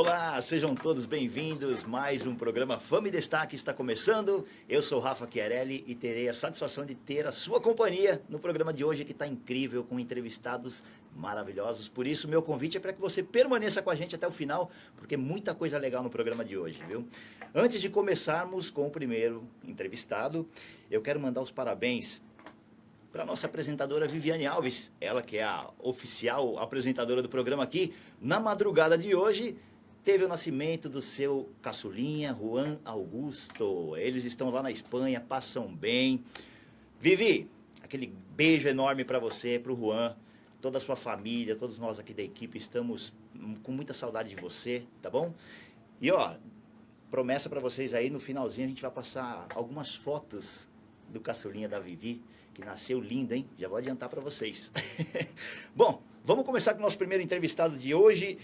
Olá, sejam todos bem-vindos. Mais um programa Fama e Destaque está começando. Eu sou Rafa Chiarelli e terei a satisfação de ter a sua companhia no programa de hoje, que está incrível, com entrevistados maravilhosos. Por isso, meu convite é para que você permaneça com a gente até o final, porque muita coisa legal no programa de hoje, viu? Antes de começarmos com o primeiro entrevistado, eu quero mandar os parabéns para a nossa apresentadora Viviane Alves, ela que é a oficial apresentadora do programa aqui. Na madrugada de hoje, teve o nascimento do seu caçulinha, Juan Augusto. Eles estão lá na Espanha, passam bem. Vivi, aquele beijo enorme para você, para o Juan, toda a sua família, todos nós aqui da equipe, estamos com muita saudade de você, tá bom? E ó, promessa para vocês aí, no finalzinho a gente vai passar algumas fotos do caçulinha da Vivi, que nasceu lindo, hein? Já vou adiantar para vocês. Bom, vamos começar com o nosso primeiro entrevistado de hoje.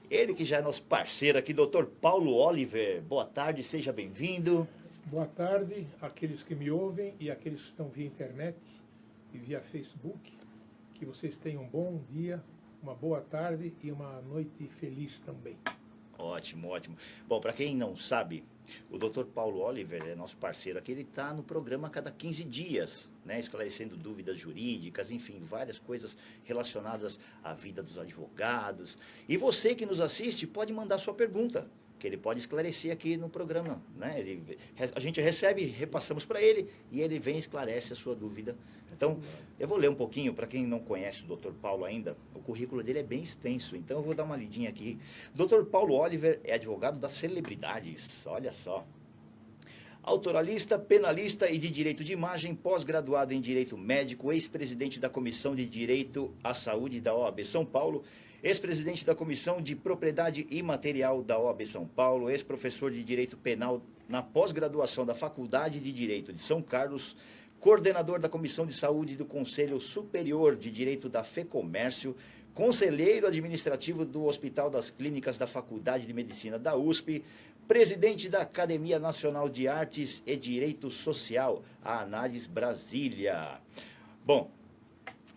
Ele que já é nosso parceiro aqui, Dr. Paulo Oliver. Boa tarde, seja bem-vindo. Boa tarde àqueles que me ouvem e àqueles que estão via internet e via Facebook. Que vocês tenham um bom dia, uma boa tarde e uma noite feliz também. Ótimo, ótimo. Bom, para quem não sabe, o Dr. Paulo Oliver é nosso parceiro aqui. Ele está no programa a cada 15 dias, né, esclarecendo dúvidas jurídicas, enfim, várias coisas relacionadas à vida dos advogados. E você que nos assiste pode mandar sua pergunta, que ele pode esclarecer aqui no programa, né? A gente recebe, repassamos para ele e ele vem e esclarece a sua dúvida. Então, eu vou ler um pouquinho, para quem não conhece o Dr. Paulo ainda, o currículo dele é bem extenso, então eu vou dar uma lidinha aqui. Dr. Paulo Oliver é advogado das celebridades, olha só. Autoralista, penalista e de direito de imagem, pós-graduado em direito médico, ex-presidente da Comissão de Direito à Saúde da OAB São Paulo, ex-presidente da Comissão de Propriedade Imaterial da OAB São Paulo, ex-professor de Direito Penal na pós-graduação da Faculdade de Direito de São Carlos, coordenador da Comissão de Saúde do Conselho Superior de Direito da FEComércio, conselheiro administrativo do Hospital das Clínicas da Faculdade de Medicina da USP, presidente da Academia Nacional de Artes e Direito Social, a ANADES Brasília. Bom,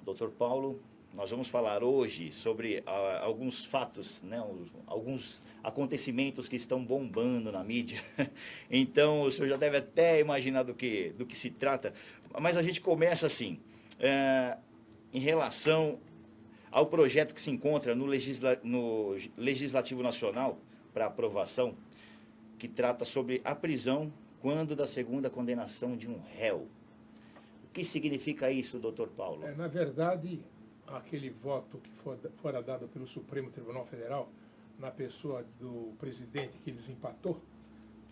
doutor Paulo, nós vamos falar hoje sobre alguns fatos, né, alguns acontecimentos que estão bombando na mídia. Então, o senhor já deve até imaginar do que se trata. Mas a gente começa assim, em relação ao projeto que se encontra no Legislativo Nacional para aprovação, que trata sobre a prisão quando da segunda condenação de um réu. O que significa isso, doutor Paulo? Na verdade, aquele voto que fora dado pelo Supremo Tribunal Federal, na pessoa do presidente que desempatou,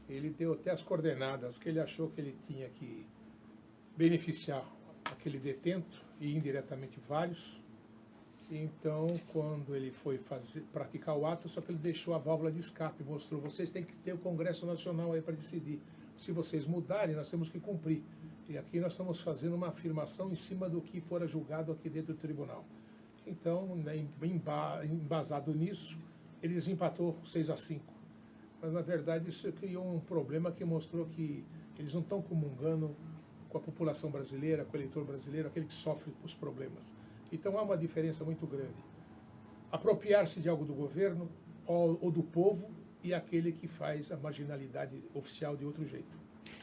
ele deu até as coordenadas que ele achou que ele tinha que beneficiar aquele detento, e indiretamente vários. Então, quando ele foi praticar o ato, só que ele deixou a válvula de escape, mostrou, vocês têm que ter o Congresso Nacional aí para decidir. Se vocês mudarem, nós temos que cumprir. E aqui nós estamos fazendo uma afirmação em cima do que fora julgado aqui dentro do tribunal. Então, né, embasado nisso, ele desempatou 6-5. Mas, na verdade, isso criou um problema que mostrou que eles não estão comungando com a população brasileira, com o eleitor brasileiro, aquele que sofre os problemas. Então, há uma diferença muito grande. Apropriar-se de algo do governo ou do povo e aquele que faz a marginalidade oficial de outro jeito.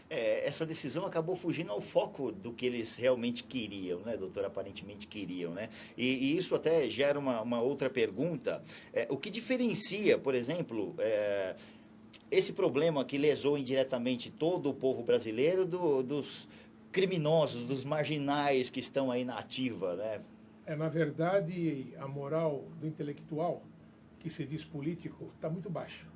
Essa decisão acabou fugindo ao foco do que eles realmente queriam, né, doutor? Aparentemente queriam, né? E isso até gera uma outra pergunta. O que diferencia, por exemplo, esse problema que lesou indiretamente todo o povo brasileiro dos criminosos, dos marginais que estão aí na ativa, né? Na verdade, a moral do intelectual, que se diz político, está muito baixa.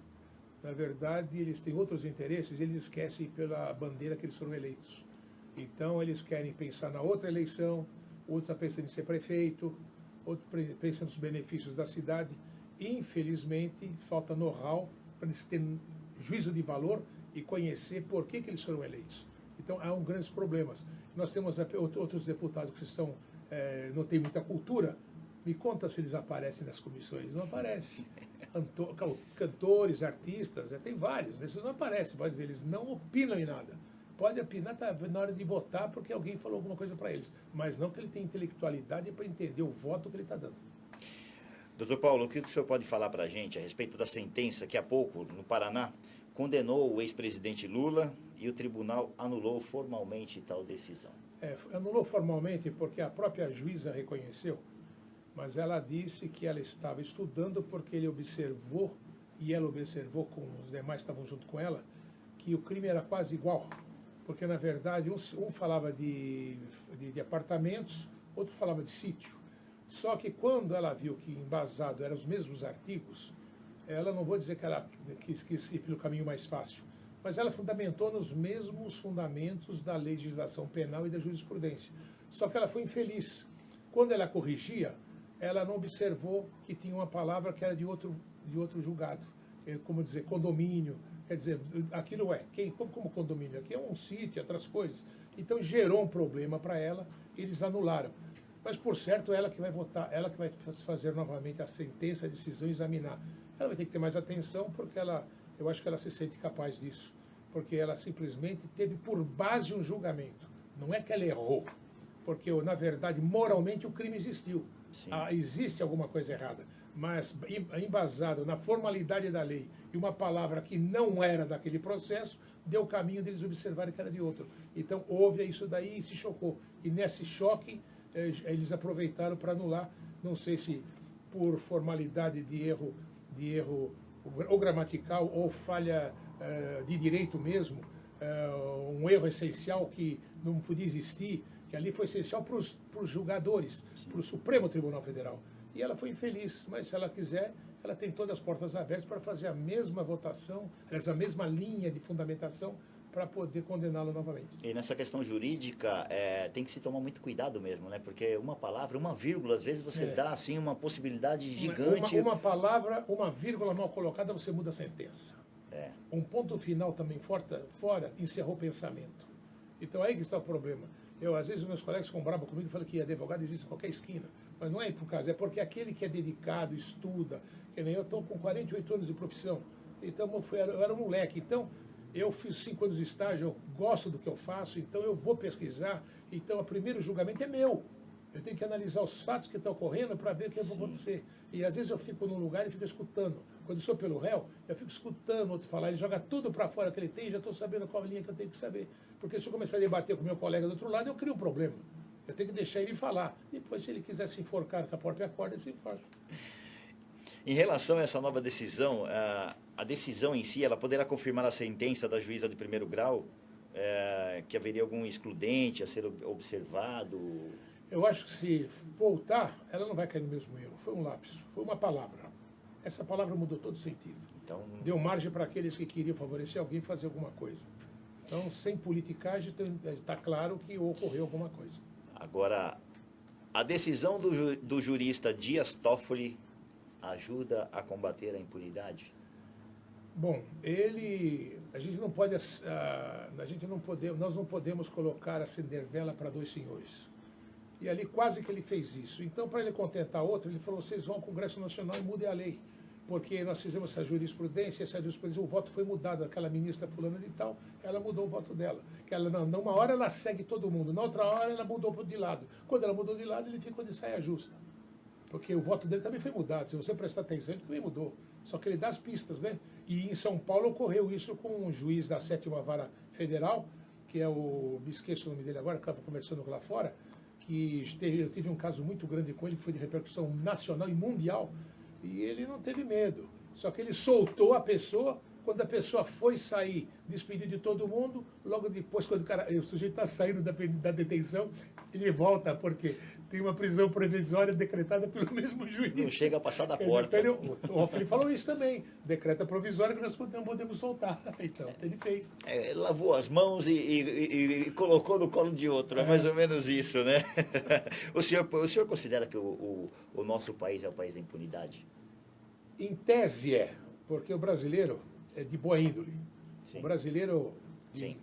Na verdade, eles têm outros interesses, eles esquecem pela bandeira que eles foram eleitos. Então, eles querem pensar na outra eleição, outro está pensando em ser prefeito, outro pensa nos benefícios da cidade. Infelizmente, falta know-how para eles terem juízo de valor e conhecer por que eles foram eleitos. Então, há grandes problemas. Nós temos outros deputados que não têm muita cultura. Me conta se eles aparecem nas comissões. Não aparecem. Cantores, artistas, tem vários. Esses não aparecem, pode ver, eles não opinam em nada. Pode opinar na hora de votar porque alguém falou alguma coisa para eles. Mas não que ele tenha intelectualidade para entender o voto que ele está dando. Doutor Paulo, o que o senhor pode falar para a gente a respeito da sentença que há pouco, no Paraná, condenou o ex-presidente Lula e o tribunal anulou formalmente tal decisão? Anulou formalmente porque a própria juíza reconheceu, mas ela disse que ela estava estudando porque ele observou, e ela observou com os demais que estavam junto com ela, que o crime era quase igual. Porque, na verdade, um falava de apartamentos, outro falava de sítio. Só que quando ela viu que embasado eram os mesmos artigos, ela, não vou dizer que ela quis ir pelo caminho mais fácil, mas ela fundamentou nos mesmos fundamentos da legislação penal e da jurisprudência. Só que ela foi infeliz. Quando ela corrigia, ela não observou que tinha uma palavra que era de outro julgado. Como dizer, condomínio. Quer dizer, aquilo como condomínio? Aqui é um sítio, outras coisas. Então gerou um problema para ela, eles anularam. Mas, por certo, ela que vai votar, ela que vai fazer novamente a sentença, a decisão, examinar. Ela vai ter que ter mais atenção, porque eu acho que ela se sente capaz disso. Porque ela simplesmente teve por base um julgamento. Não é que ela errou, porque, na verdade, moralmente o crime existiu. Existe alguma coisa errada, mas embasado na formalidade da lei e uma palavra que não era daquele processo, deu o caminho deles observarem que era de outro. Então, houve isso daí e se chocou. E nesse choque, eles aproveitaram para anular, não sei se por formalidade de erro ou gramatical ou falha de direito mesmo, um erro essencial que não podia existir, que ali foi essencial para os julgadores, para o Supremo Tribunal Federal. E ela foi infeliz, mas se ela quiser, ela tem todas as portas abertas para fazer a mesma votação, a mesma linha de fundamentação, para poder condená-lo novamente. E nessa questão jurídica, tem que se tomar muito cuidado mesmo, né? Porque uma palavra, uma vírgula, às vezes você dá assim uma possibilidade gigante. Uma palavra, uma vírgula mal colocada, você muda a sentença. Um ponto final também fora encerrou o pensamento. Então aí que está o problema. Às vezes, os meus colegas ficam bravos comigo e falam que advogado existe em qualquer esquina. Mas não é por causa, é porque aquele que é dedicado, estuda, que nem eu estou com 48 anos de profissão. Então, eu era um moleque. Então, eu fiz 5 anos de estágio, eu gosto do que eu faço, então eu vou pesquisar. Então, o primeiro julgamento é meu. Eu tenho que analisar os fatos que estão ocorrendo para ver o que vai acontecer. E às vezes eu fico num lugar e fico escutando. Quando eu sou pelo réu, eu fico escutando o outro falar. Ele joga tudo para fora que ele tem e já estou sabendo qual linha que eu tenho que saber. Porque se eu começar a debater com o meu colega do outro lado, eu crio um problema. Eu tenho que deixar ele falar. Depois, se ele quiser se enforcar com a própria corda, ele se enforca. Em relação a essa nova decisão, a decisão em si, ela poderá confirmar a sentença da juíza de primeiro grau, que haveria algum excludente a ser observado? Eu acho que se voltar, ela não vai cair no mesmo erro. Foi um lapso, foi uma palavra. Essa palavra mudou todo sentido. Então, deu margem para aqueles que queriam favorecer alguém fazer alguma coisa. Então, sem politicagem, está claro que ocorreu alguma coisa. Agora, a decisão do jurista Dias Toffoli ajuda a combater a impunidade? Bom, nós não podemos colocar acender vela para dois senhores. E ali quase que ele fez isso. Então, para ele contentar outro, ele falou, vocês vão ao Congresso Nacional e mudem a lei. Porque nós fizemos essa jurisprudência, o voto foi mudado, aquela ministra fulana de tal, ela mudou o voto dela. Que ela, numa hora ela segue todo mundo, na outra hora ela mudou de lado. Quando ela mudou de lado, ele ficou de saia justa. Porque o voto dele também foi mudado, se você prestar atenção, ele também mudou. Só que ele dá as pistas, né? E em São Paulo ocorreu isso com um juiz da 7ª Vara Federal, que é me esqueço o nome dele agora, que estava conversando lá fora, que eu tive um caso muito grande com ele, que foi de repercussão nacional e mundial, e ele não teve medo. Só que ele soltou a pessoa, quando a pessoa foi sair, despediu de todo mundo, logo depois, quando o sujeito está saindo da detenção, ele volta, porque tem uma prisão provisória decretada pelo mesmo juiz. Não chega a passar da porta. O Toffoli falou isso também, decreta provisória que nós não podemos soltar. Então, ele fez. Lavou as mãos e colocou no colo de outro, é mais ou menos isso, né? O senhor considera que o nosso país é o país da impunidade? Em tese porque o brasileiro é de boa índole. Sim. O brasileiro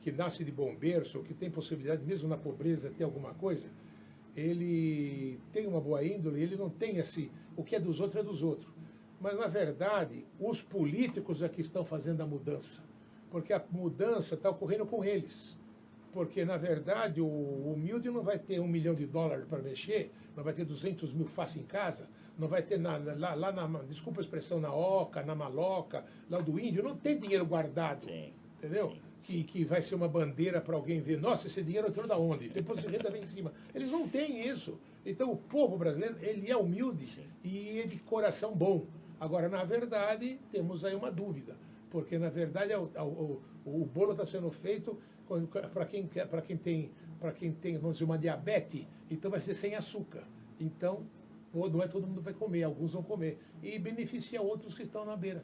que nasce de bom berço, que tem possibilidade, mesmo na pobreza, ter alguma coisa, ele tem uma boa índole, ele não tem o que é dos outros é dos outros. Mas, na verdade, os políticos é que estão fazendo a mudança, porque a mudança está ocorrendo com eles. porque, na verdade, o humilde não vai ter $1 milhão para mexer, não vai ter 200 mil fácil em casa, não vai ter lá na, desculpa a expressão, na Oca, na Maloca, lá do Índio, não tem dinheiro guardado. Sim. Entendeu? Sim. Que vai ser uma bandeira para alguém ver. Nossa, esse dinheiro tirou da onde? Depois de renda vem em cima. Eles não têm isso. Então, o povo brasileiro, ele é humilde. Sim. E é de coração bom. Agora, na verdade, temos aí uma dúvida. Porque, na verdade, o bolo está sendo feito para quem tem, vamos dizer, uma diabetes, então vai ser sem açúcar. Então, não é todo mundo vai comer, alguns vão comer. E beneficia outros que estão na beira.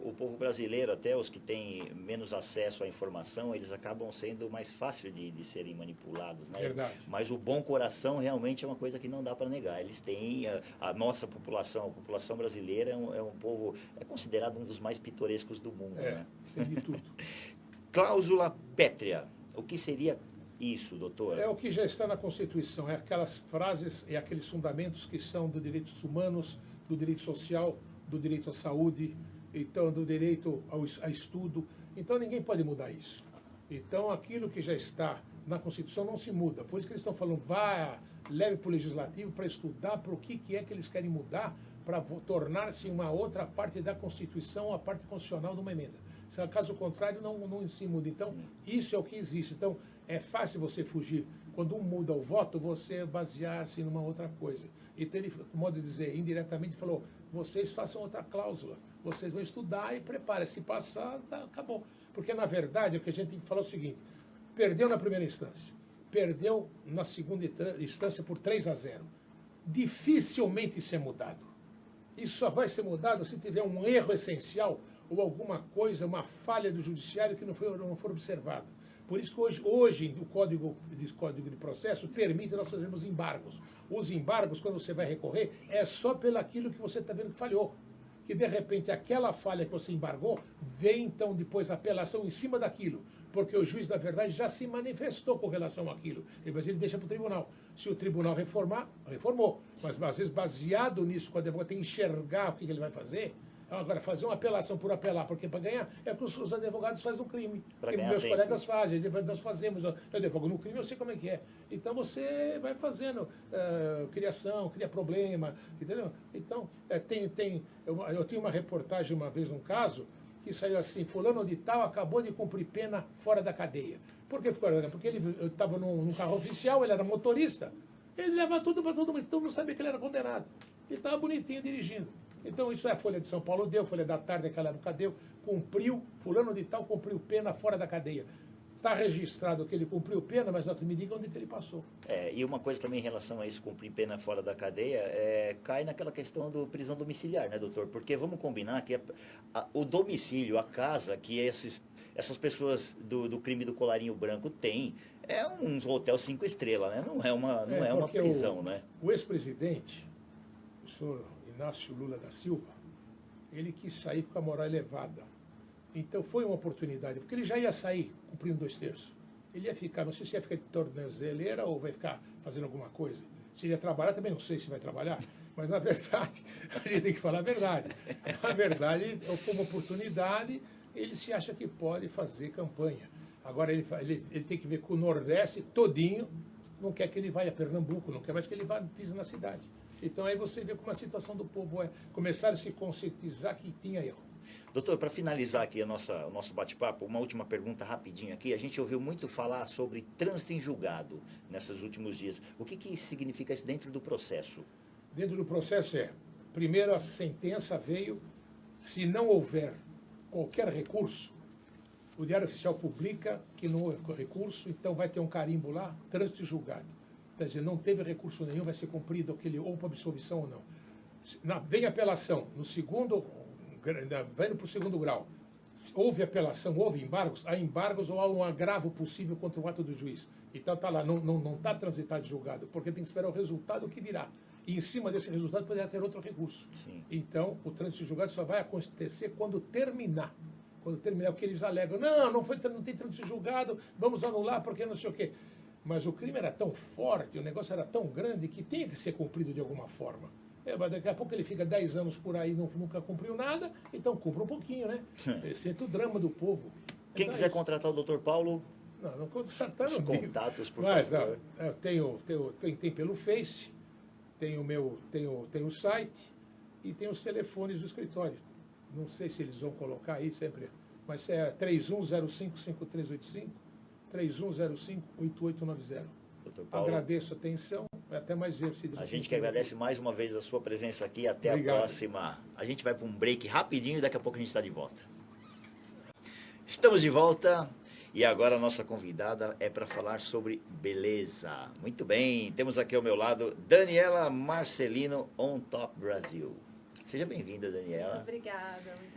O povo brasileiro, até os que têm menos acesso à informação, eles acabam sendo mais fáceis de serem manipulados, né? Verdade. Mas o bom coração realmente é uma coisa que não dá para negar. Eles têm, a nossa população, a população brasileira é um povo, é considerado um dos mais pitorescos do mundo, né? Tem de tudo. Cláusula pétrea. O que seria isso, doutor? É o que já está na Constituição, é aquelas frases e aqueles fundamentos que são dos direitos humanos, do direito social, do direito à saúde, então do direito a estudo. Então ninguém pode mudar isso. Então aquilo que já está na Constituição não se muda. Por isso que eles estão falando, leve para o Legislativo para estudar para o que é que eles querem mudar para tornar-se uma outra parte da Constituição, a parte constitucional de uma emenda. Caso contrário, não se muda. Então, isso é o que existe. Então, é fácil você fugir. Quando um muda o voto, você basear-se numa outra coisa. Então, ele, como modo de dizer, indiretamente falou, vocês façam outra cláusula. Vocês vão estudar e preparem. Se passar, acabou. Porque, na verdade, o que a gente tem que falar é o seguinte, perdeu na primeira instância, perdeu na segunda instância por 3-0. Dificilmente isso é mudado. Isso só vai ser mudado se tiver um erro essencial ou alguma coisa, uma falha do judiciário que não for observada. Por isso que hoje o Código de Processo permite nós fazermos embargos. Os embargos, quando você vai recorrer, é só pelo aquilo que você está vendo que falhou. Que, de repente, aquela falha que você embargou, vem, então, depois a apelação em cima daquilo. Porque o juiz, na verdade, já se manifestou com relação àquilo. Mas ele deixa para o tribunal. Se o tribunal reformar, reformou. Mas, às vezes, baseado nisso, quando o advogado tem que enxergar o que ele vai fazer. Agora, fazer uma apelação por apelar, porque para ganhar é o que os advogados fazem no crime. Que meus colegas fazem, nós fazemos. Eu advogo no crime, eu sei como é que é. Então, você vai fazendo criação, cria problema, entendeu? Então, eu tinha uma reportagem uma vez num caso, que saiu assim, fulano de tal acabou de cumprir pena fora da cadeia. Por que fora da cadeia? Porque ele estava num carro oficial, ele era motorista, ele leva tudo para todo mundo, então não sabia que ele era condenado. Ele estava bonitinho dirigindo. Então, isso é a Folha de São Paulo deu, Folha da Tarde naquela época deu, cumpriu, fulano de tal cumpriu pena fora da cadeia. Está registrado que ele cumpriu pena, mas não me diga onde que ele passou. E uma coisa também em relação a isso, cumprir pena fora da cadeia, cai naquela questão do prisão domiciliar, né, doutor? Porque vamos combinar que o domicílio, a casa que essas pessoas do crime do colarinho branco têm, é um hotel 5 estrelas, né? Não é uma prisão, né? O ex-presidente, o senhor Inácio Lula da Silva, ele quis sair com a moral elevada. Então foi uma oportunidade, porque ele já ia sair cumprindo 2/3. Ele ia ficar, não sei se ia ficar de tornozeleira ou vai ficar fazendo alguma coisa. Se ele ia trabalhar, também não sei se vai trabalhar, mas na verdade, a gente tem que falar a verdade. Na verdade, foi uma oportunidade, ele se acha que pode fazer campanha. Agora ele tem que ver que o Nordeste todinho não quer que ele vá a Pernambuco, não quer mais que ele vá pise na cidade. Então aí você vê como a situação do povo é. Começaram a se conscientizar que tinha erro. Doutor, para finalizar aqui o nosso bate-papo, uma última pergunta rapidinho aqui. A gente ouviu muito falar sobre trânsito em julgado nesses últimos dias. O que significa isso dentro do processo? Dentro do processo primeiro a sentença veio, se não houver qualquer recurso, o Diário Oficial publica que não houve recurso, então vai ter um carimbo lá, trânsito em julgado. Quer dizer, não teve recurso nenhum, vai ser cumprido ou para absolvição ou não. Vem apelação, no segundo, vai para o segundo grau. Houve apelação, houve embargos, há embargos ou há um agravo possível contra o ato do juiz. Então está lá, não está transitado e julgado, porque tem que esperar o resultado que virá. E em cima desse resultado poderá ter outro recurso. Sim. Então, o trânsito julgado só vai acontecer quando terminar. Quando terminar o que eles alegam. Não tem trânsito julgado, vamos anular porque não sei o quê. Mas o crime era tão forte, o negócio era tão grande que tinha que ser cumprido de alguma forma. Mas daqui a pouco ele fica 10 anos por aí e nunca cumpriu nada, então cumpra um pouquinho, né? Sente o drama do povo. Quem quiser contratar o Dr. Paulo, Não contratar Os não digo. contatos, por Mas, favor. tem pelo Face, tem o site e tem os telefones do escritório. Não sei se eles vão colocar aí sempre, mas é 3105-5385, 3105-8890. Doutor Paulo, Agradeço a atenção, até mais ver se a gente que agradece mais uma vez a sua presença aqui. Até Obrigado. a próxima. A gente vai para um break rapidinho e daqui a pouco a gente está de volta. Estamos de volta e agora a nossa convidada é para falar sobre beleza. Muito bem, temos aqui ao meu lado Daniela Marcelino, On Top Brasil. Seja bem-vinda, Daniela. Muito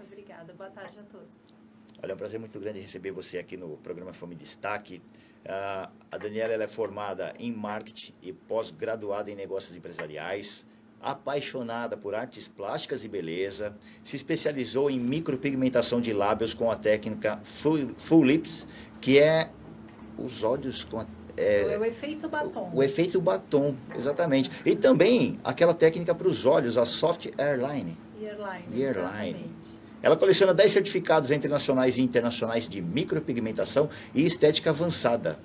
obrigada. Boa tarde a todos. Olha, é um prazer muito grande receber você aqui no programa Fome Destaque. A Daniela ela é formada em marketing e pós-graduada em negócios empresariais, apaixonada por artes plásticas e beleza, se especializou em micropigmentação de lábios com a técnica Full Lips, que é os olhos com É o efeito batom. o efeito batom, exatamente. E também aquela técnica para os olhos, a Soft Airline. Earline. Exatamente. Ela coleciona 10 certificados internacionais e internacionais de micropigmentação e estética avançada.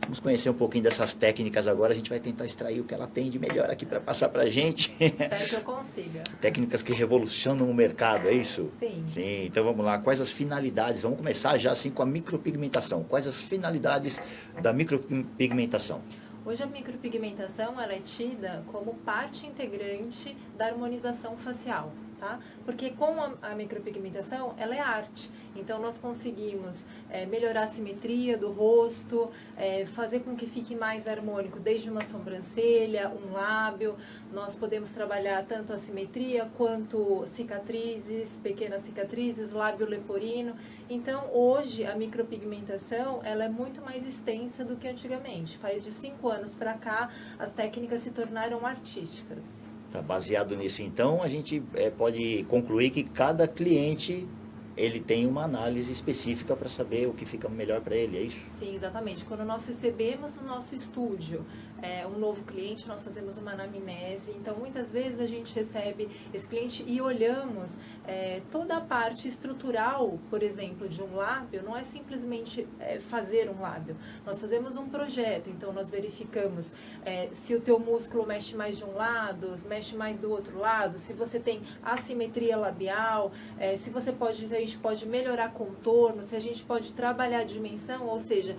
Vamos conhecer um pouquinho dessas técnicas agora. A gente vai tentar extrair o que ela tem de melhor aqui para passar para a gente. Espero que eu consiga. Técnicas que revolucionam o mercado, é isso? Sim. Sim, então vamos lá. Quais as finalidades? Vamos começar já assim com a micropigmentação. Quais as finalidades da micropigmentação? Hoje a micropigmentação ela é tida como parte integrante da harmonização facial, tá? Porque com a micropigmentação ela é arte. Então nós conseguimos melhorar a simetria do rosto, fazer com que fique mais harmônico, desde uma sobrancelha, um lábio. Nós podemos trabalhar tanto a simetria quanto cicatrizes, pequenas cicatrizes, lábio leporino. Então hoje a micropigmentação ela é muito mais extensa do que antigamente. Faz de 5 anos para cá as técnicas se tornaram artísticas. Tá, baseado nisso, então, a gente pode concluir que cada cliente ele tem uma análise específica para saber o que fica melhor para ele, é isso? Sim, exatamente. Quando nós recebemos no nosso estúdio um novo cliente, nós fazemos uma anamnese. Então, muitas vezes a gente recebe esse cliente e olhamos toda a parte estrutural, por exemplo, de um lábio. Não é simplesmente fazer um lábio. Nós fazemos um projeto. Então, nós verificamos se o teu músculo mexe mais de um lado, mexe mais do outro lado, se você tem assimetria labial, se você pode, a gente pode melhorar contorno, se a gente pode trabalhar a dimensão, ou seja,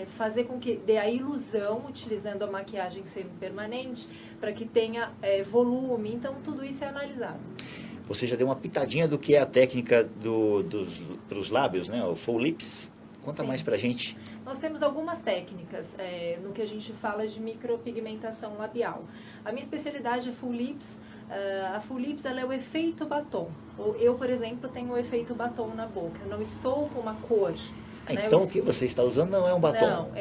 fazer com que dê a ilusão, utilizando a maquiagem semi-permanente, para que tenha volume. Então, tudo isso é analisado. Você já deu uma pitadinha do que é a técnica para os lábios, né? O Full Lips. Conta Sim. mais pra gente. Nós temos algumas técnicas no que a gente fala de micropigmentação labial. A minha especialidade é Full Lips. A Full Lips ela é o efeito batom. Eu, por exemplo, tenho o efeito batom na boca. Eu não estou com uma cor. Então, o que você está usando não é um batom? Não,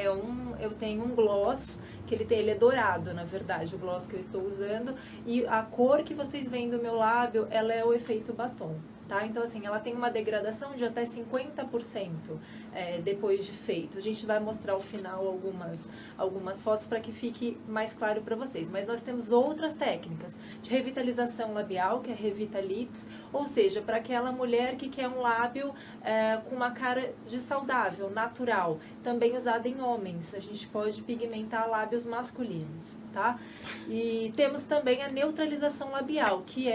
eu tenho um gloss, que ele é dourado, na verdade, o gloss que eu estou usando. E a cor que vocês veem do meu lábio, ela é o efeito batom. Tá? Então, assim, ela tem uma degradação de até 50% depois de feito. A gente vai mostrar ao final algumas fotos para que fique mais claro para vocês. Mas nós temos outras técnicas de revitalização labial, que é Revita Lips, ou seja, para aquela mulher que quer um lábio com uma cara de saudável, natural, também usada em homens. A gente pode pigmentar lábios masculinos, tá? E temos também a neutralização labial, que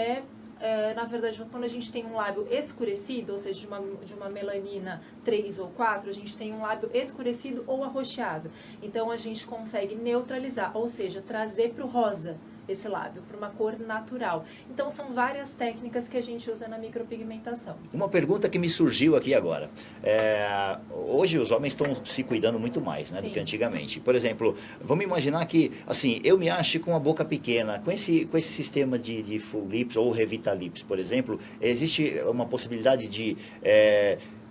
na verdade, quando a gente tem um lábio escurecido, ou seja, de uma melanina 3 ou 4, a gente tem um lábio escurecido ou arroxeado. Então, a gente consegue neutralizar, ou seja, trazer para o rosa esse lábio, para uma cor natural. Então, são várias técnicas que a gente usa na micropigmentação. Uma pergunta que me surgiu aqui agora. Hoje os homens estão se cuidando muito mais, né, do que antigamente. Por exemplo, vamos imaginar que, assim, eu me acho com a boca pequena. Com esse sistema de Full Lips ou Revita Lips, por exemplo, existe uma possibilidade de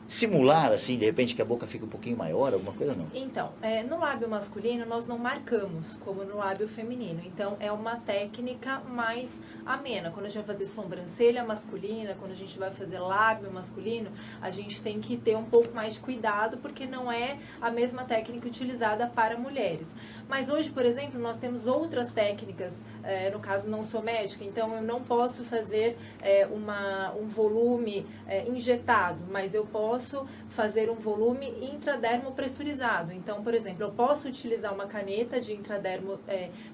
simular, assim, de repente, que a boca fica um pouquinho maior, alguma coisa não? Então, no lábio masculino, nós não marcamos como no lábio feminino. Então, é uma técnica mais amena. Quando a gente vai fazer sobrancelha masculina, quando a gente vai fazer lábio masculino, a gente tem que ter um pouco mais de cuidado, porque não é a mesma técnica utilizada para mulheres. Mas hoje, por exemplo, nós temos outras técnicas, no caso, não sou médica, então eu não posso fazer um volume injetado, mas eu posso posso fazer um volume intradermo pressurizado. Então, por exemplo, eu posso utilizar uma caneta de intradermo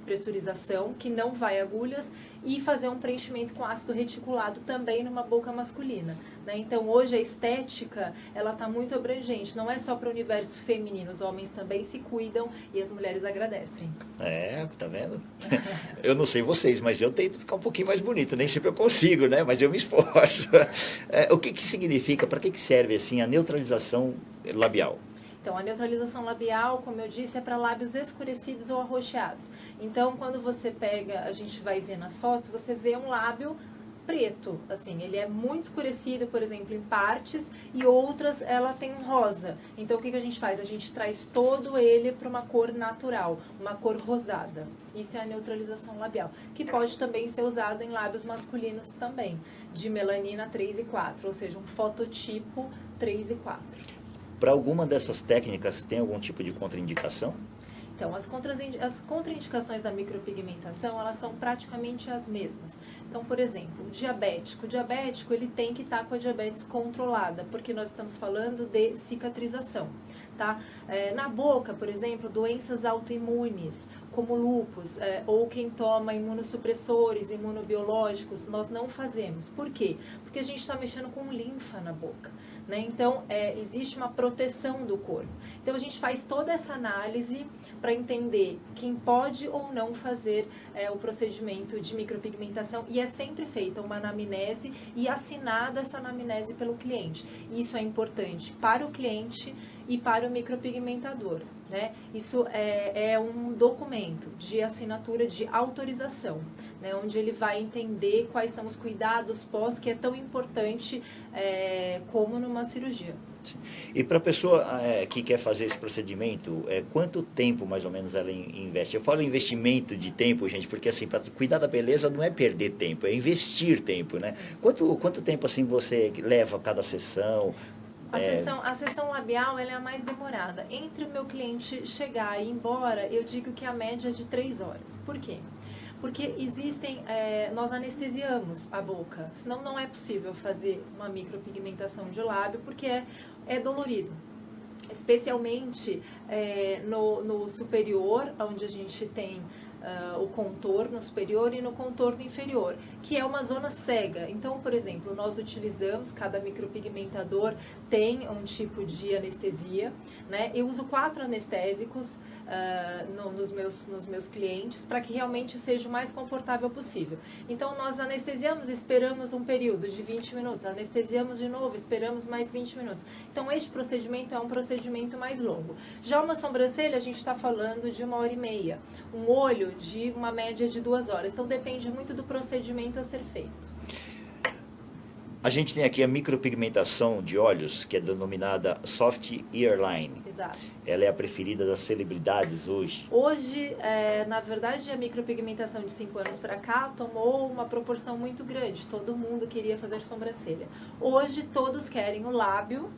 pressurização, que não vai agulhas, e fazer um preenchimento com ácido reticulado também numa boca masculina, né? Então, hoje a estética, ela está muito abrangente, não é só para o universo feminino, os homens também se cuidam e as mulheres agradecem. Tá vendo? Eu não sei vocês, mas eu tento ficar um pouquinho mais bonito, nem sempre eu consigo, né? Mas eu me esforço. O que significa, para que serve assim a neutralização labial? Então, a neutralização labial, como eu disse, é para lábios escurecidos ou arroxeados. Então, quando você pega, a gente vai ver nas fotos, você vê um lábio preto, assim, ele é muito escurecido, por exemplo, em partes, e outras ela tem um rosa. Então, o que a gente faz? A gente traz todo ele para uma cor natural, uma cor rosada. Isso é a neutralização labial, que pode também ser usado em lábios masculinos também, de melanina 3 e 4, ou seja, um fototipo 3 e 4. Para alguma dessas técnicas, tem algum tipo de contraindicação? Então, as contraindicações da micropigmentação, elas são praticamente as mesmas. Então, por exemplo, o diabético ele tem que estar com a diabetes controlada, porque nós estamos falando de cicatrização, tá? Na boca, por exemplo, doenças autoimunes, como lúpus, ou quem toma imunossupressores, imunobiológicos, nós não fazemos. Por quê? Porque a gente está mexendo com linfa na boca, né? Então, existe uma proteção do corpo. Então, a gente faz toda essa análise para entender quem pode ou não fazer o procedimento de micropigmentação, e é sempre feita uma anamnese e assinada essa anamnese pelo cliente. Isso é importante para o cliente e para o micropigmentador, né? Isso é um documento de assinatura de autorização, né? Onde ele vai entender quais são os cuidados pós, que é tão importante como numa cirurgia. E para a pessoa que quer fazer esse procedimento, quanto tempo mais ou menos ela investe? Eu falo investimento de tempo, gente, porque assim, para cuidar da beleza não é perder tempo, é investir tempo, né? Quanto tempo assim você leva cada sessão? A sessão labial ela é a mais demorada. Entre o meu cliente chegar e ir embora, eu digo que a média é de 3 horas. Por quê? Porque nós anestesiamos a boca, senão não é possível fazer uma micropigmentação de lábio, porque é dolorido. Especialmente no superior, onde a gente tem o contorno superior e no contorno inferior, que é uma zona cega. Então, por exemplo, nós utilizamos, cada micropigmentador tem um tipo de anestesia, né? Eu uso 4 anestésicos nos meus clientes, para que realmente seja o mais confortável possível. Então, nós anestesiamos, esperamos um período de 20 minutos, anestesiamos de novo, esperamos mais 20 minutos. Então, este procedimento é um procedimento mais longo. Já uma sobrancelha, a gente está falando de 1h30. Um olho, de uma média de 2 horas. Então, depende muito do procedimento a ser feito. A gente tem aqui a micropigmentação de olhos, que é denominada Soft Earline. Exato. Ela é a preferida das celebridades hoje. Hoje, na verdade, a micropigmentação de 5 anos para cá tomou uma proporção muito grande. Todo mundo queria fazer sobrancelha. Hoje, todos querem o lábio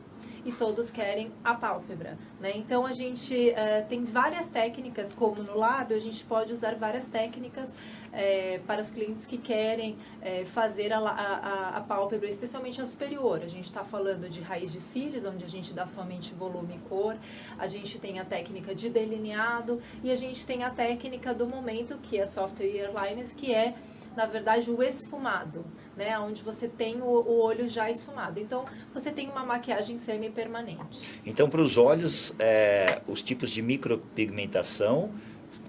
e todos querem a pálpebra, né? Então, a gente tem várias técnicas, como no lábio, a gente pode usar várias técnicas para os clientes que querem fazer a pálpebra, especialmente a superior. A gente está falando de raiz de cílios, onde a gente dá somente volume e cor. A gente tem a técnica de delineado e a gente tem a técnica do momento, que é Soft Earlines, que é, na verdade, o esfumado, né? Onde você tem o olho já esfumado. Então, você tem uma maquiagem semi-permanente. Então, para os olhos, os tipos de micropigmentação,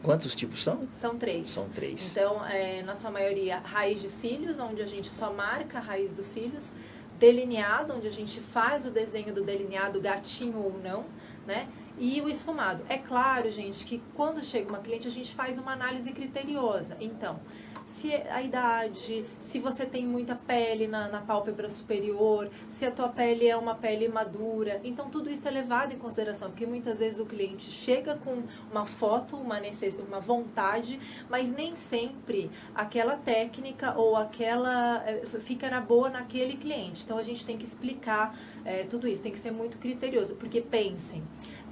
quantos tipos são? São 3. São 3. Então, na sua maioria, raiz de cílios, onde a gente só marca a raiz dos cílios. Delineado, onde a gente faz o desenho do delineado, gatinho ou não, né? E o esfumado. É claro, gente, que quando chega uma cliente, a gente faz uma análise criteriosa. Então, se a idade, se você tem muita pele na pálpebra superior, se a tua pele é uma pele madura. Então, tudo isso é levado em consideração, porque muitas vezes o cliente chega com uma foto, uma vontade, mas nem sempre aquela técnica ou aquela ficará boa naquele cliente. Então, a gente tem que explicar tudo isso, tem que ser muito criterioso, porque pensem,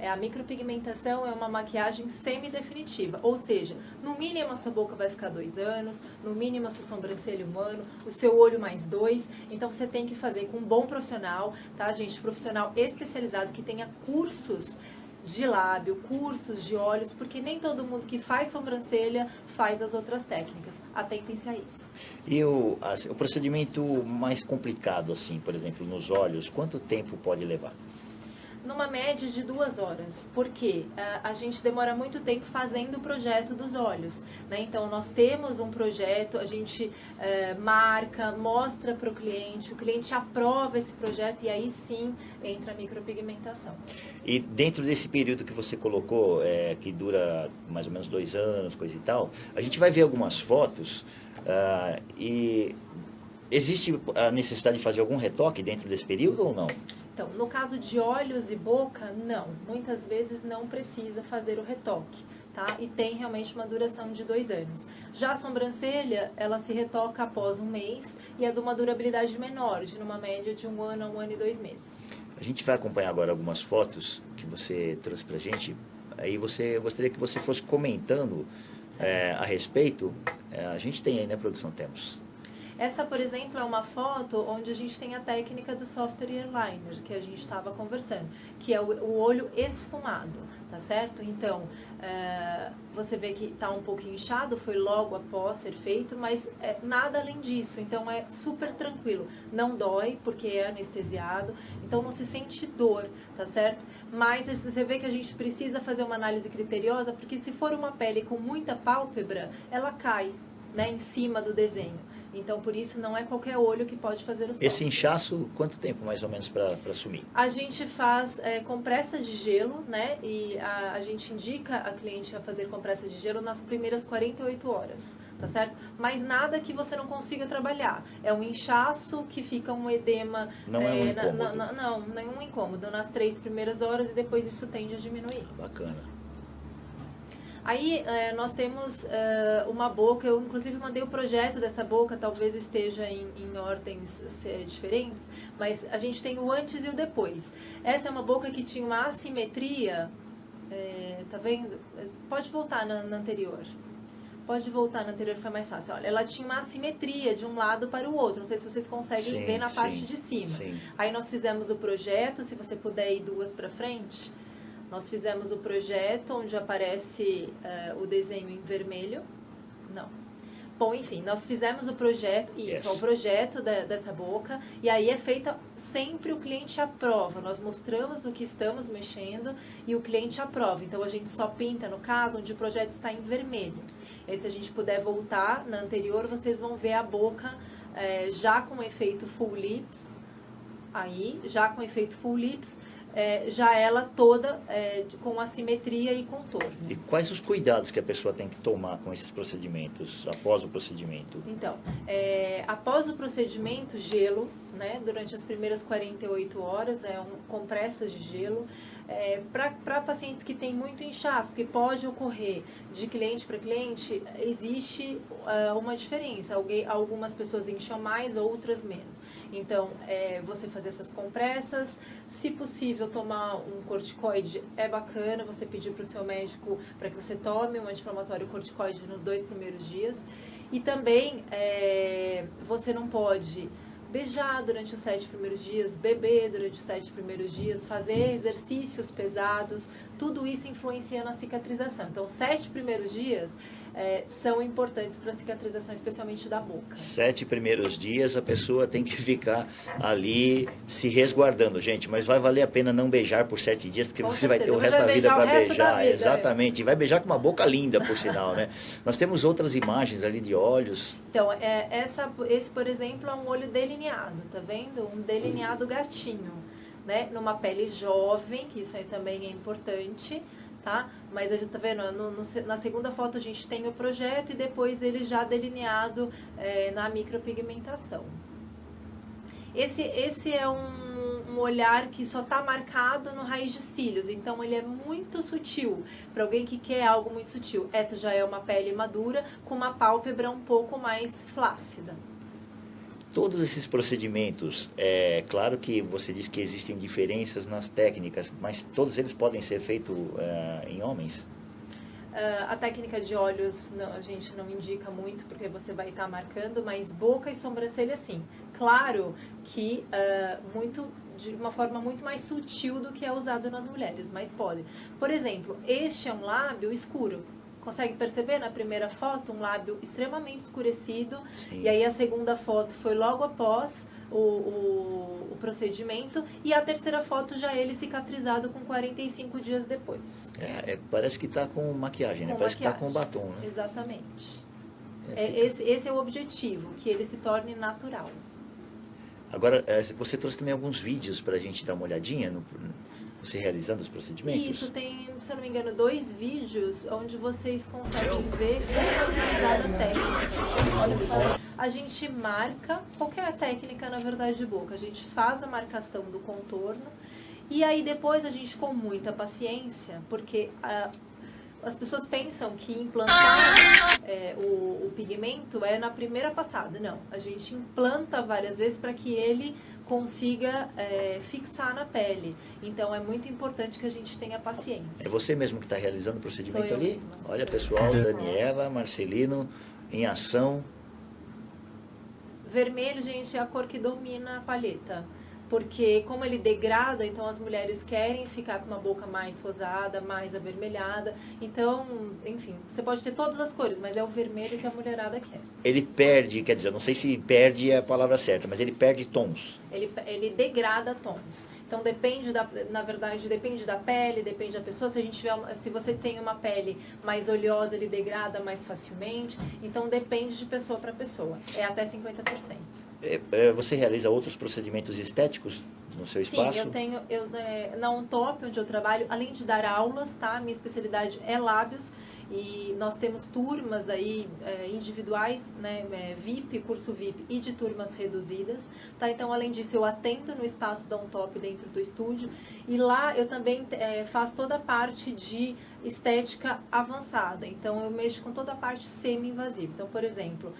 A micropigmentação é uma maquiagem semidefinitiva, ou seja, no mínimo a sua boca vai ficar 2 anos, no mínimo a sua sobrancelha 1 ano, o seu olho mais 2, então você tem que fazer com um bom profissional, tá gente? Profissional especializado que tenha cursos de lábio, cursos de olhos, porque nem todo mundo que faz sobrancelha faz as outras técnicas. Atentem-se a isso. E o procedimento mais complicado, assim, por exemplo, nos olhos, quanto tempo pode levar? Numa média de 2 horas, porque a gente demora muito tempo fazendo o projeto dos olhos, né? Então, nós temos um projeto, a gente marca, mostra para o cliente aprova esse projeto e aí sim entra a micropigmentação. E dentro desse período que você colocou, que dura mais ou menos 2 anos, coisa e tal, a gente vai ver algumas fotos e existe a necessidade de fazer algum retoque dentro desse período ou não? Então, no caso de olhos e boca, não. Muitas vezes não precisa fazer o retoque, tá? E tem realmente uma duração de 2 anos. Já a sobrancelha, ela se retoca após 1 mês e é de uma durabilidade menor, de numa média de 1 ano a 1 ano e 2 meses. A gente vai acompanhar agora algumas fotos que você trouxe pra gente. Aí eu gostaria que você fosse comentando a respeito. A gente tem aí, né, produção? Temos. Essa, por exemplo, é uma foto onde a gente tem a técnica do software eyeliner, que a gente estava conversando, que é o olho esfumado, tá certo? Então, você vê que está um pouquinho inchado, foi logo após ser feito, mas nada além disso, então é super tranquilo. Não dói, porque é anestesiado, então não se sente dor, tá certo? Mas você vê que a gente precisa fazer uma análise criteriosa, porque se for uma pele com muita pálpebra, ela cai, né, em cima do desenho. Então, por isso, não é qualquer olho que pode fazer o software. Esse inchaço, quanto tempo mais ou menos para sumir? A gente faz compressas de gelo, né? E a gente indica a cliente a fazer compressas de gelo nas primeiras 48 horas, tá certo? Mas nada que você não consiga trabalhar. É um inchaço que fica um edema... Não é um incômodo? Não, nenhum incômodo. Nas 3 primeiras horas e depois isso tende a diminuir. Bacana. Aí nós temos uma boca, eu inclusive mandei o projeto dessa boca, talvez esteja em ordens diferentes, mas a gente tem o antes e o depois. Essa é uma boca que tinha uma assimetria, tá vendo? Pode voltar na anterior. Pode voltar na anterior que foi mais fácil. Olha, ela tinha uma assimetria de um lado para o outro, não sei se vocês conseguem ver na parte de cima. Sim. Aí nós fizemos o projeto, se você puder ir 2 para frente... Nós fizemos o projeto onde aparece o desenho em vermelho. Não. Bom, enfim, nós fizemos o projeto, isso, é o projeto dessa boca, e aí é feita, sempre o cliente aprova. Nós mostramos o que estamos mexendo e o cliente aprova. Então, a gente só pinta, no caso, onde o projeto está em vermelho. E aí, se a gente puder voltar na anterior, vocês vão ver a boca já com efeito full lips. Aí, já com efeito full lips, já ela toda com assimetria e contorno. E quais os cuidados que a pessoa tem que tomar com esses procedimentos, após o procedimento? Então, após o procedimento, gelo, né, durante as primeiras 48 horas, compressas de gelo. Para pacientes que têm muito inchaço, que pode ocorrer de cliente para cliente, existe uma diferença. Algumas pessoas incham mais, outras menos. Então, você fazer essas compressas, se possível tomar um corticoide é bacana, você pedir para o seu médico para que você tome um anti-inflamatório corticoide nos 2 primeiros dias. E também, você não pode beijar durante os 7 primeiros dias, beber durante os 7 primeiros dias, fazer exercícios pesados, tudo isso influencia na cicatrização. Então, os 7 primeiros dias são importantes para a cicatrização, especialmente da boca. 7 primeiros dias a pessoa tem que ficar ali se resguardando, gente, mas vai valer a pena não beijar por 7 dias, porque você vai ter o resto da vida para beijar. Exatamente, e vai beijar com uma boca linda, por sinal, né? Nós temos outras imagens ali de olhos. Então, esse, por exemplo, é um olho delineado, tá vendo? Um delineado gatinho, né? Numa pele jovem, que isso aí também é importante, tá? Mas a gente tá vendo, na segunda foto a gente tem o projeto e depois ele já delineado na micropigmentação. Esse é um olhar que só está marcado no raiz de cílios, então ele é muito sutil, para alguém que quer algo muito sutil. Essa já é uma pele madura com uma pálpebra um pouco mais flácida. Todos esses procedimentos, é claro que você disse que existem diferenças nas técnicas, mas todos eles podem ser feitos em homens? A técnica de olhos a gente não indica muito, porque você vai estar marcando, mas boca e sobrancelha sim. Claro que de uma forma muito mais sutil do que é usado nas mulheres, mas pode. Por exemplo, este é um lábio escuro. Consegue perceber na primeira foto um lábio extremamente escurecido? Sim. E aí a segunda foto foi logo após o procedimento, e a terceira foto já ele cicatrizado com 45 dias depois. Parece que está com maquiagem, né? Parece que está com batom, né? Exatamente. Esse é o objetivo, que ele se torne natural. Agora, você trouxe também alguns vídeos para a gente dar uma olhadinha, você realizando os procedimentos? Isso, tem, se eu não me engano, 2 vídeos onde vocês conseguem ver como é utilizada a técnica. Olha só, a gente marca, qualquer técnica na verdade de boca, a gente faz a marcação do contorno e aí depois a gente, com muita paciência, porque as pessoas pensam que implantar o pigmento é na primeira passada. Não, a gente implanta várias vezes para que ele consiga fixar na pele. Então é muito importante que a gente tenha paciência. É você mesmo que está realizando o procedimento ali? Mesma. Olha, pessoal, Daniela, Marcelino, em ação. Vermelho, gente, é a cor que domina a palheta. Porque como ele degrada, então as mulheres querem ficar com uma boca mais rosada, mais avermelhada. Então, enfim, você pode ter todas as cores, mas é o vermelho que a mulherada quer. Ele perde, quer dizer, eu não sei se perde é a palavra certa, mas ele perde tons. Ele degrada tons. Então depende na verdade, depende da pele, depende da pessoa. Se você tem uma pele mais oleosa, ele degrada mais facilmente. Então depende de pessoa para pessoa. É até 50%. Você realiza outros procedimentos estéticos no seu espaço? Sim, na Ontop, onde eu trabalho, além de dar aulas, tá? Minha especialidade é lábios. E nós temos turmas aí individuais, né, VIP, curso VIP e de turmas reduzidas, tá? Então, além disso, eu atendo no espaço da Ontop dentro do estúdio e lá eu também faço toda a parte de estética avançada. Então, eu mexo com toda a parte semi-invasiva. Então, por exemplo,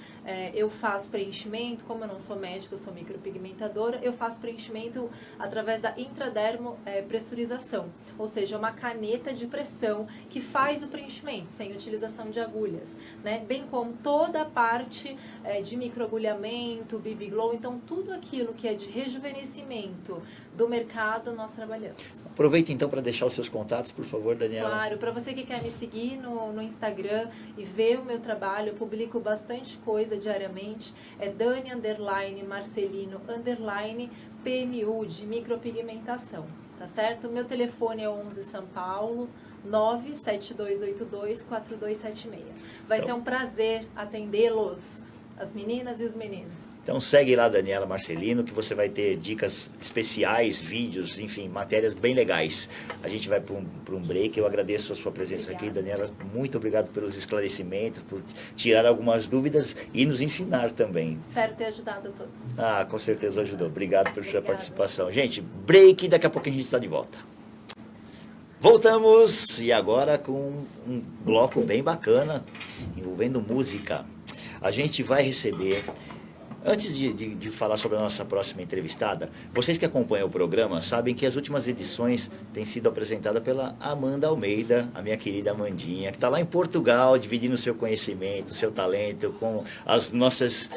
eu faço preenchimento, como eu não sou médica, eu sou micropigmentadora, eu faço preenchimento através da intradermo pressurização, ou seja, uma caneta de pressão que faz o preenchimento, sem utilização de agulhas, né? Bem como toda a parte de microagulhamento, BB Glow, então tudo aquilo que é de rejuvenescimento do mercado nós trabalhamos. Aproveita então para deixar os seus contatos, por favor, Daniela. Claro, para você que quer me seguir no Instagram e ver o meu trabalho, eu publico bastante coisa diariamente, é Dani_Marcelino_PMU de micropigmentação, tá certo? O meu telefone é 11 São Paulo 972824276. Vai ser um prazer atendê-los, as meninas e os meninos. Então segue lá, Daniela Marcelino, que você vai ter dicas especiais, vídeos, enfim, matérias bem legais. A gente vai para um break. Eu agradeço a sua presença aqui, Daniela. Muito obrigado pelos esclarecimentos, por tirar algumas dúvidas e nos ensinar também. Espero ter ajudado a todos. Com certeza ajudou. Obrigado pela sua participação. Gente, break, daqui a pouco a gente está de volta. Voltamos, e agora com um bloco bem bacana, envolvendo música. A gente vai receber... Antes de falar sobre a nossa próxima entrevistada, vocês que acompanham o programa sabem que as últimas edições têm sido apresentadas pela Amanda Almeida, a minha querida Amandinha, que está lá em Portugal, dividindo seu conhecimento, seu talento com as nossas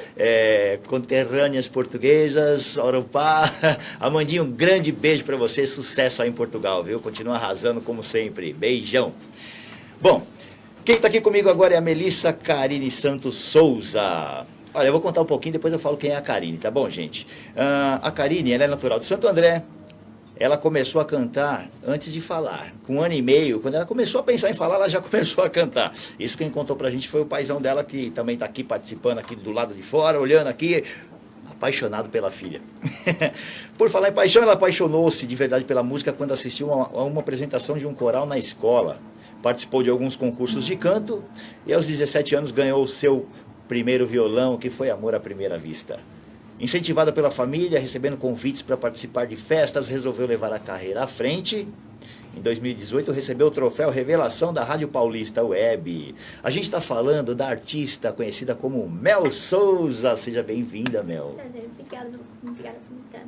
conterrâneas portuguesas, Oropá. Amandinha, um grande beijo para você, sucesso aí em Portugal, viu? Continua arrasando como sempre. Beijão. Bom, quem está aqui comigo agora é a Melissa Karine Santos Souza. Olha, eu vou contar um pouquinho, depois eu falo quem é a Karine, tá bom, gente? A Karine, ela é natural de Santo André. Ela começou a cantar antes de falar. Com 1 ano e meio, quando ela começou a pensar em falar, ela já começou a cantar. Isso quem contou pra gente foi o paizão dela, que também tá aqui participando aqui do lado de fora, olhando aqui, apaixonado pela filha. Por falar em paixão, ela apaixonou-se de verdade pela música quando assistiu a uma apresentação de um coral na escola. Participou de alguns concursos de canto e aos 17 anos ganhou o seu primeiro violão, que foi amor à primeira vista. Incentivada pela família, recebendo convites para participar de festas, resolveu levar a carreira à frente Em 2018 recebeu o troféu Revelação da Rádio Paulista Web. A gente está falando da artista conhecida como Mel Souza. Seja bem-vinda, Mel. Prazer, obrigada.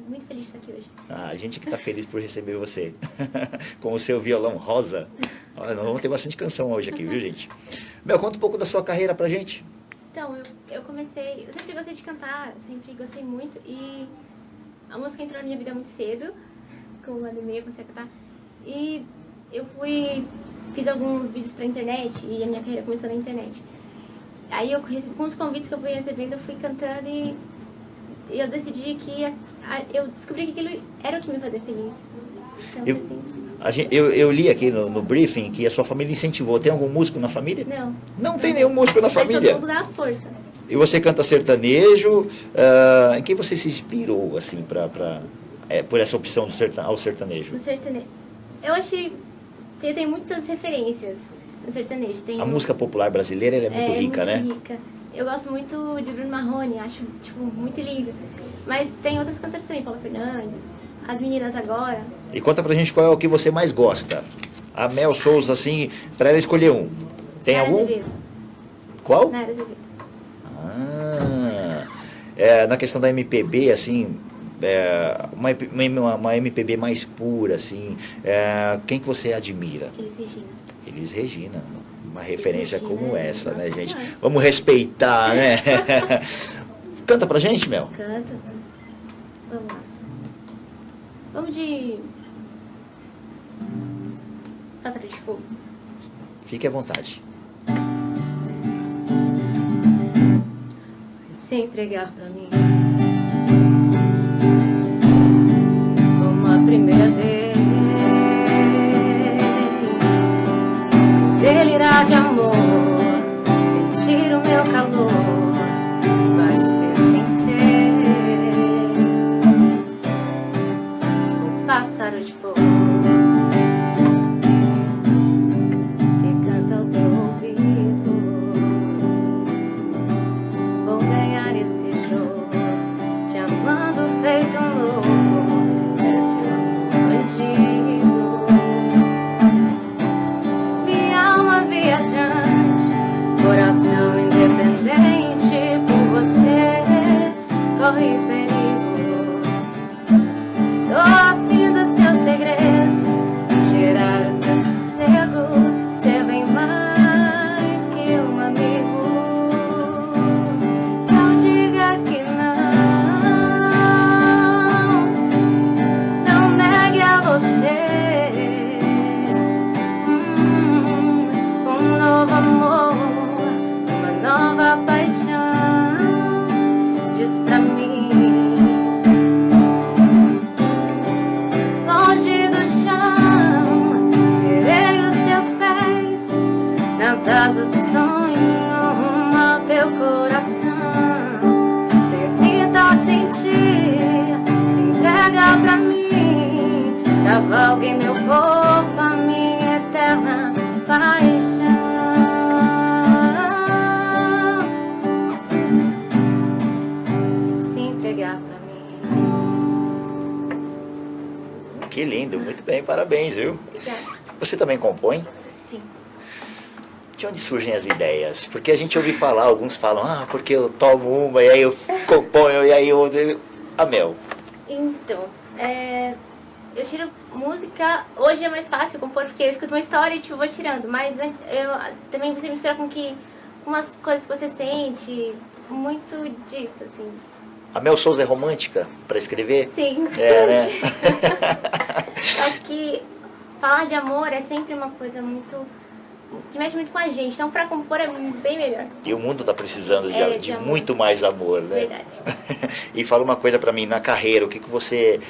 Muito feliz de estar aqui hoje. A gente que está feliz por receber você. Com o seu violão rosa. Olha, nós vamos ter bastante canção hoje aqui, viu, gente? Mel, conta um pouco da sua carreira pra gente. Então, eu sempre gostei de cantar, sempre gostei muito. E a música entrou na minha vida muito cedo. Com 1 ano e meio, comecei a cantar. E eu fiz alguns vídeos pra internet e a minha carreira começou na internet. Aí eu recebi, com os convites que eu fui recebendo, eu fui cantando e eu decidi que eu descobri que aquilo era o que me fazia feliz. Então, Eu li aqui no briefing que a sua família incentivou. Tem algum músico na família? Não. Não tem nenhum músico na Mas família? todo mundo dá força. E você canta sertanejo. Em quem você se inspirou, assim, por essa opção ao sertanejo? No sertanejo. Eu tenho muitas referências no sertanejo. A música popular brasileira ela é muito rica, né? Rica. Eu gosto muito de Bruno Marrone, acho muito lindo. Mas tem outros cantores também, Paula Fernandes, As Meninas Agora. E conta pra gente qual é o que você mais gosta. A Mel Souza, assim, pra ela escolher um. Tem Nayara algum? Azevedo. Qual? Nayara Azevedo. Na questão da MPB, assim, uma MPB mais pura, assim, quem que você admira? Elis Regina. Elis Regina, uma referência Regina, como essa, né, nossa gente? senhora. Vamos respeitar, né? Canta pra gente, Mel. Canto. Vamos lá. Vamos de Fatura de Fogo. Fique à vontade. Se entregar pra mim como a primeira vez, delirar de amor, sentir o meu calor, vai me pertencer. Sou pássaro de fogo que canta ao teu ouvido. Vou ganhar esse jogo, te amando feito um louco, é teu amor bandido. Minha alma viajante, coração independente, por você corre perigo. Tô afim dos teus segredos, tirar o teu sossego, ser bem mais que um amigo. Não diga que não negue a você um novo amor, uma nova paixão. Diz pra mim, longe do chão, serei os teus pés, nas asas do sonho, rumo ao teu coração. Permita sentir, se entrega pra mim, cavalgue meu corpo, a minha eterna paixão. Se entregar pra mim. Que lindo, muito bem, parabéns, viu? Obrigada. Você também compõe? Sim. De onde surgem as ideias? Porque a gente ouve falar, alguns falam, porque eu tomo uma, e aí eu componho, e aí eu... A Mel. Então, eu tiro música, hoje é mais fácil compor, porque eu escuto uma história e tipo, vou tirando, mas também você mistura com umas coisas que você sente, muito disso, assim. A Mel Souza é romântica para escrever? Sim, né? Acho que falar de amor é sempre uma coisa que mexe muito com a gente, então pra compor é bem melhor. E o mundo está precisando de amor. muito mais amor, né? Verdade. E fala uma coisa para mim, na carreira, o que você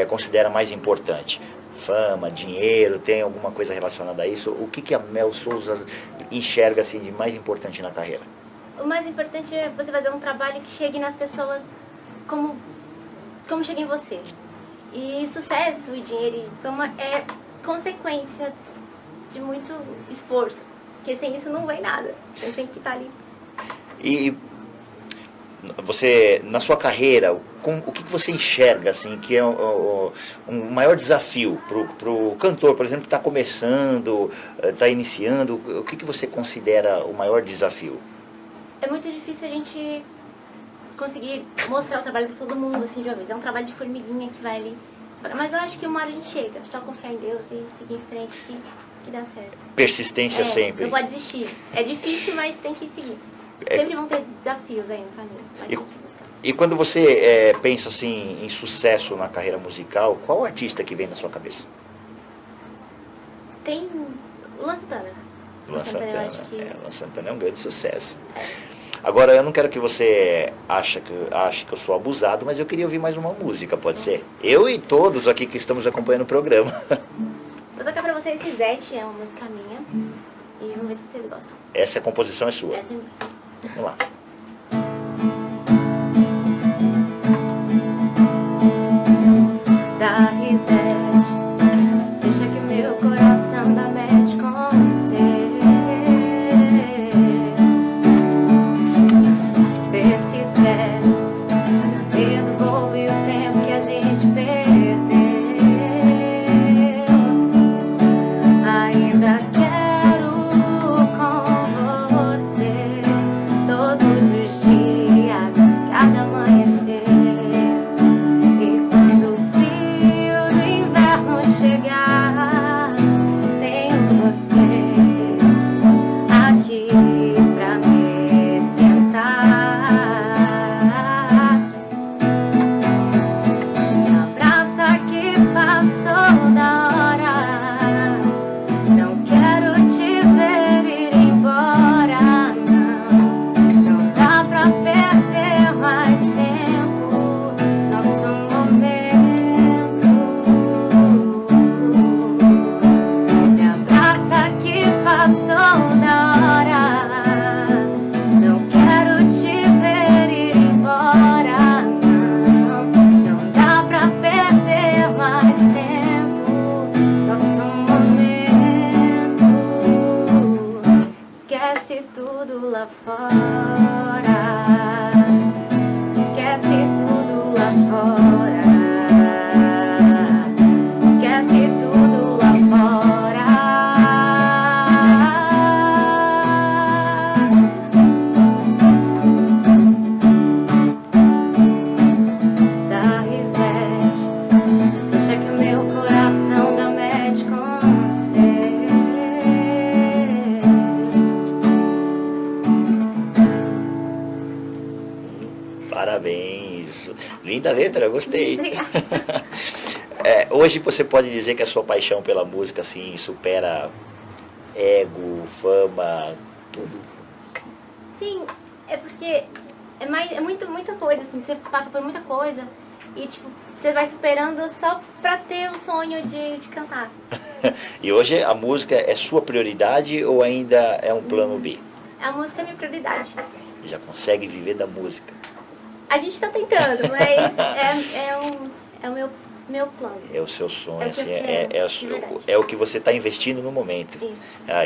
considera mais importante? Fama, dinheiro, tem alguma coisa relacionada a isso? O que a Mel Souza enxerga assim, de mais importante na carreira? O mais importante é você fazer um trabalho que chegue nas pessoas como chega em você. E sucesso e dinheiro e fama é consequência de muito esforço, porque sem isso não vem nada. Você tem que estar ali. E você, na sua carreira, o que você enxerga assim, que é um maior desafio para o cantor, por exemplo, que está começando, está iniciando, o que você considera o maior desafio? É muito difícil a gente conseguir mostrar o trabalho para todo mundo, assim, de uma vez. É um trabalho de formiguinha que vai ali. Mas eu acho que uma hora a gente chega. Só confiar em Deus e seguir em frente que dá certo. Persistência sempre. Não pode desistir. É difícil, mas tem que seguir. Sempre vão ter desafios aí no caminho. Mas tem que buscar. E quando você pensa assim em sucesso na carreira musical, qual artista que vem na sua cabeça? Tem Luan Santana. Luan Eu Santana. acho que... Luan Santana é um grande sucesso. Agora, eu não quero que você ache que eu sou abusado, mas eu queria ouvir mais uma música, pode ser? Eu e todos aqui que estamos acompanhando o programa. Vou tocar pra vocês Cisete, é uma música minha. E vamos ver se vocês gostam. Essa composição é sua. Essa é... Vamos lá. Da risete, deixa que meu coração dá match com você. Vê se esquece medo bobo e o tempo que a gente perdeu. Ainda quero com você todos os dias, cada amanhecer. E quando o frio do inverno chegar, tenho você aqui pra me esquentar. Me abraça que passou da hora. Não quero te ver ir embora, não dá pra perder mais tempo, nosso momento. Me abraça que passou da hora. Não quero te ver ir embora, não dá pra perder mais tempo, nosso momento. Esquece tudo lá fora. Esquece tudo lá fora. Esquece tudo lá fora. Da risete, deixa que o meu coração dá match com você. Parabéns. Linda letra, gostei. Obrigada. Hoje você pode dizer que a sua paixão pela música assim supera ego, fama, tudo. Sim, é porque é muita coisa, assim, você passa por muita coisa e, tipo, você vai superando só pra ter o sonho de cantar. E hoje a música é sua prioridade ou ainda é um plano B? A música é minha prioridade. Já consegue viver da música? A gente tá tentando, mas é o meu plano. É o seu sonho, É o que eu assim, quero, de verdade. é o que você está investindo no momento. Isso.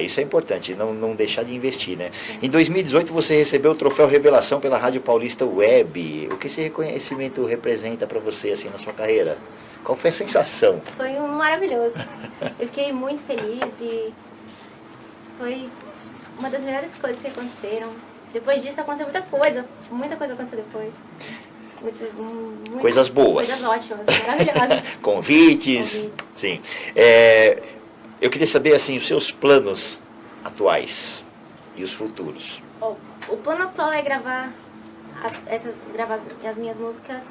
Isso é importante, não deixar de investir, né? Em 2018 você recebeu o troféu Revelação pela Rádio Paulista Web. O que esse reconhecimento representa para você assim na sua carreira? Qual foi a sensação? Foi maravilhoso. Eu fiquei muito feliz e foi uma das melhores coisas que aconteceram. Depois disso aconteceu muita coisa aconteceu depois. Coisas boas. Coisas ótimas, maravilhosas. Convites, sim. Eu queria saber assim os seus planos atuais e os futuros. O plano atual é gravar as minhas músicas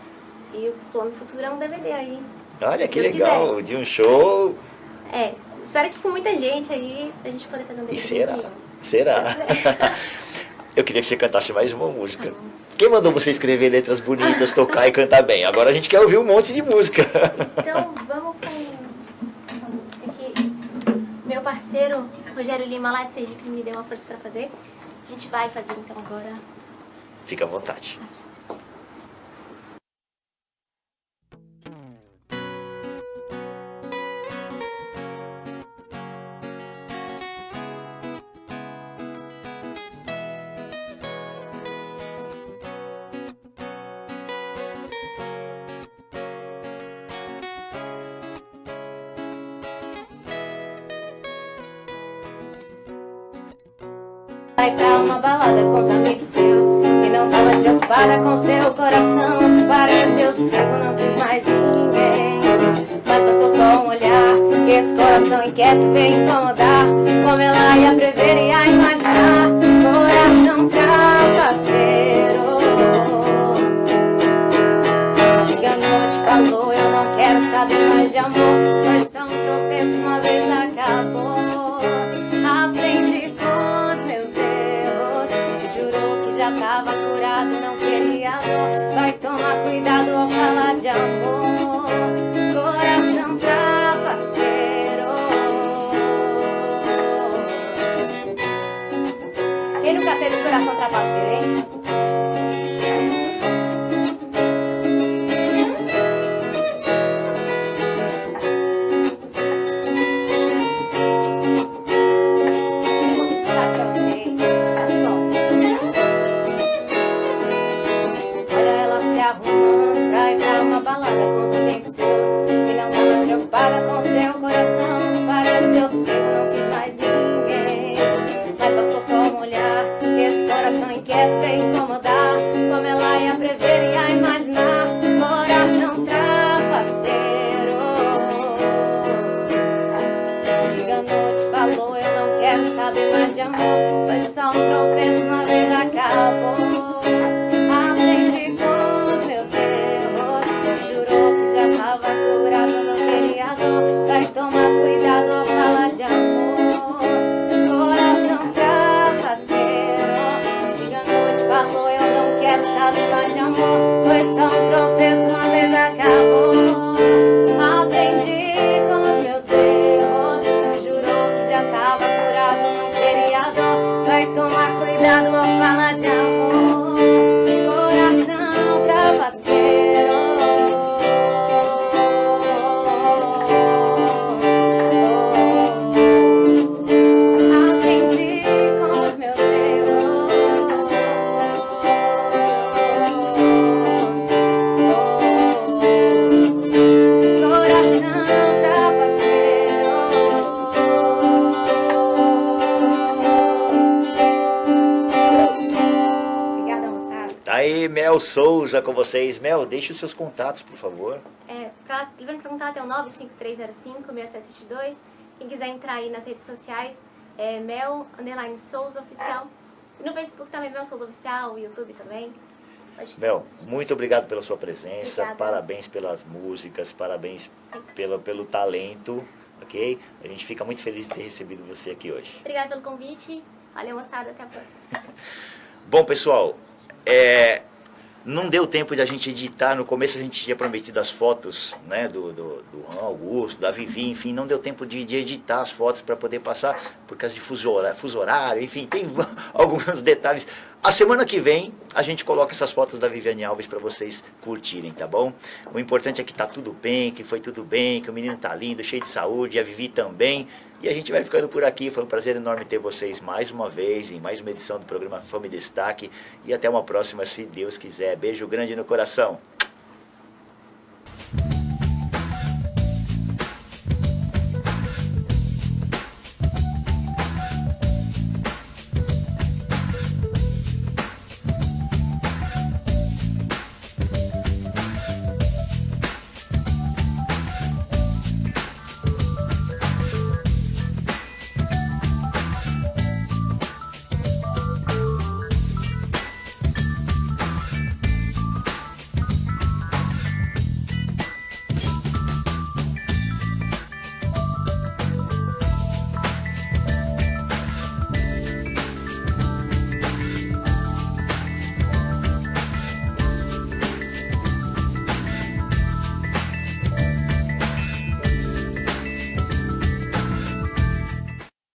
e o plano futuro é um DVD aí. Olha que Deus legal, quiser. de um show. Espero que com muita gente aí pra gente poder fazer um DVD. E será? Será? Eu queria que você cantasse mais uma música. Quem mandou você escrever letras bonitas, tocar e cantar bem? Agora a gente quer ouvir um monte de música. Então vamos com essa música que meu parceiro Rogério Lima lá de Sergipe me deu uma força pra fazer. A gente vai fazer então agora. Fica à vontade. pra ir pra uma balada com os amigos seus. E não tá mais preocupada com seu coração. Para Deus cego, não quis mais ninguém. Mas bastou só um olhar, que esse coração inquieto veio incomodar. Como ela ia prever e ia imaginar. Coração trapaceiro. Chegando te falou, eu não quero saber mais de amor. Foi só um tropeço, uma vez acabou. Aprendi com os meus erros. Jurou que já tava curado, não queria dor. Vai tomar cuidado ao falar de amor. Coração trapaceiro. Quem nunca teve coração trapaceiro, hein? Com seu coração, parece Deus cego, não quis mais ninguém. Mas bastou só um olhar, que esse coração inquieto veio incomodar. Como ela ia prever e ia imaginar. Coração trapaceiro. Diga noite, falou, eu não quero saber mais de amor. Foi só um tropeço, uma vez acabou. Aprendi com os meus erros. Jurou que já tava curado, não queria dor. Vai tomar cuidado ao falar de amor. Coração trapaceiro. Diga noite, falou, eu não quero saber mais de amor. Foi só um tropeço, uma vez acabou. Aprendi com os meus erros. Jurou que já tava curado, não queria dor. Vai tomar cuidado ao falar de amor. Coração trapaceiro. Aprendi com os meus erros. Coração trapaceiro. Obrigada, moçada. Tá aí, Mel Souza com vocês. Mel, deixe os seus contatos, por favor. Lembrando para contato é o 95305-6772. Quem quiser entrar aí nas redes sociais é Mel_Souza Oficial. E no Facebook também Mel Souza Oficial, o YouTube também. Mel, muito obrigado pela sua presença. Obrigada. Parabéns pelas músicas, parabéns pelo talento, ok? A gente fica muito feliz de ter recebido você aqui hoje. Obrigada pelo convite. Valeu, moçada. Até a próxima. Bom, pessoal, não deu tempo de a gente editar. No começo a gente tinha prometido as fotos, né, do Juan Augusto, da Vivi, enfim, não deu tempo de editar as fotos para poder passar por causa de fuso horário, enfim, tem alguns detalhes. A semana que vem a gente coloca essas fotos da Viviane Alves para vocês curtirem, tá bom? O importante é que tá tudo bem, que foi tudo bem, que o menino tá lindo, cheio de saúde, e a Vivi também. E a gente vai ficando por aqui. Foi um prazer enorme ter vocês mais uma vez em mais uma edição do programa Fama e Destaque. E até uma próxima, se Deus quiser. Beijo grande no coração.